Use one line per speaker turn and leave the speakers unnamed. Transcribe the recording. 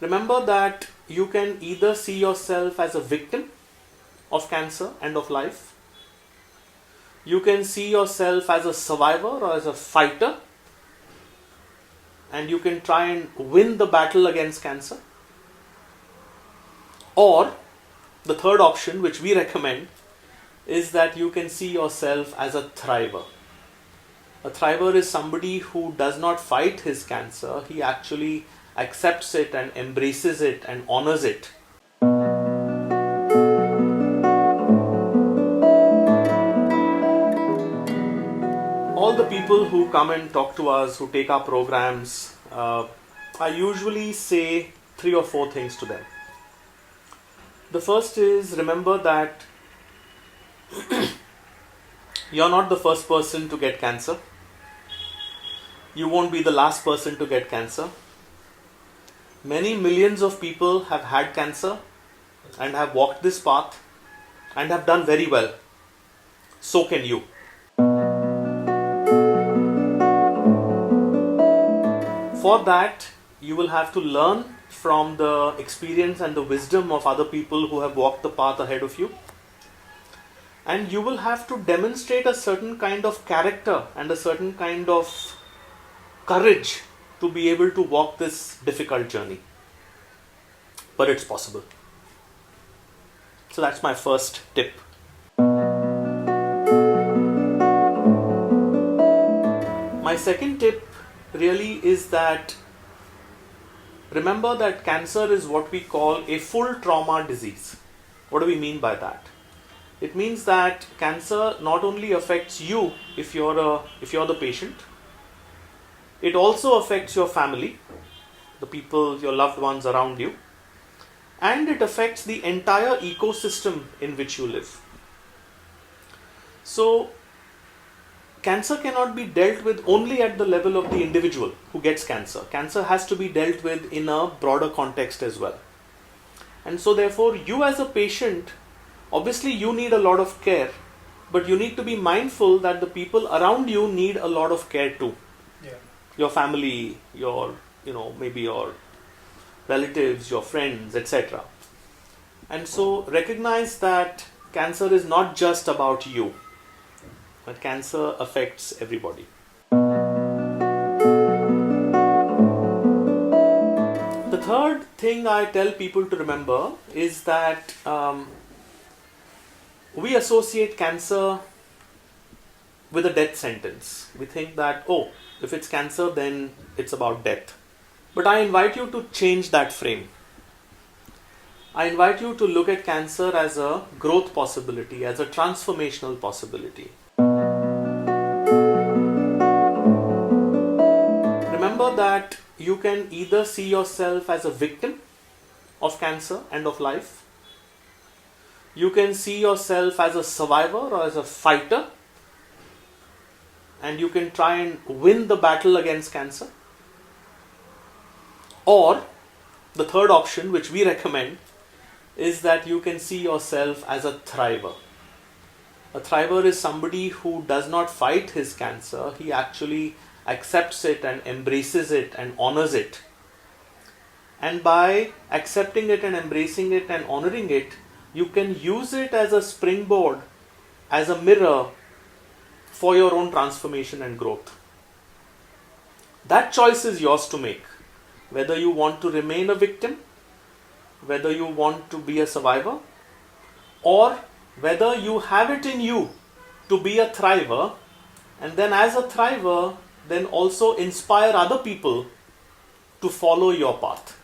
Remember that you can either see yourself as a victim of cancer and of life. You can see yourself as a survivor or as a fighter, and you can try and win the battle against cancer. Or the third option, which we recommend, is that you can see yourself as a thriver. A thriver is somebody who does not fight his cancer, he actually accepts it and embraces it and honors it. All the people who come and talk to us, who take our programs, I usually say 3 or 4 things to them. The first is, remember that you're not the first person to get cancer. You won't be the last person to get cancer. Many millions of people have had cancer and have walked this path and have done very well. So can you. For that, you will have to learn from the experience and the wisdom of other people who have walked the path ahead of you. And you will have to demonstrate a certain kind of character and a certain kind of courage to be able to walk this difficult journey. But it's possible. So that's my first tip. My second tip really is that remember that cancer is what we call a full trauma disease. What do we mean by that? It means that cancer not only affects you if you're the patient, it also affects your family, the people, your loved ones around you, and it affects the entire ecosystem in which you live. So, cancer cannot be dealt with only at the level of the individual who gets cancer. Cancer has to be dealt with in a broader context as well. And so therefore, you as a patient, obviously you need a lot of care, but you need to be mindful that the people around you need a lot of care too. Yeah. Your family, maybe your relatives, your friends, etc. And so recognize that cancer is not just about you, but cancer affects everybody. The third thing I tell people to remember is that we associate cancer with a death sentence. We think that, if it's cancer, then it's about death. But I invite you to change that frame. I invite you to look at cancer as a growth possibility, as a transformational possibility. Remember that you can either see yourself as a victim of cancer and of life. You can see yourself as a survivor or as a fighter, and you can try and win the battle against cancer. Or the third option, which we recommend, is that you can see yourself as a thriver. A thriver is somebody who does not fight his cancer, he actually accepts it and embraces it and honors it. And by accepting it and embracing it and honoring it, you can use it as a springboard, as a mirror for your own transformation and growth. That choice is yours to make. Whether you want to remain a victim, whether you want to be a survivor, or whether you have it in you to be a thriver, and then as a thriver, then also inspire other people to follow your path.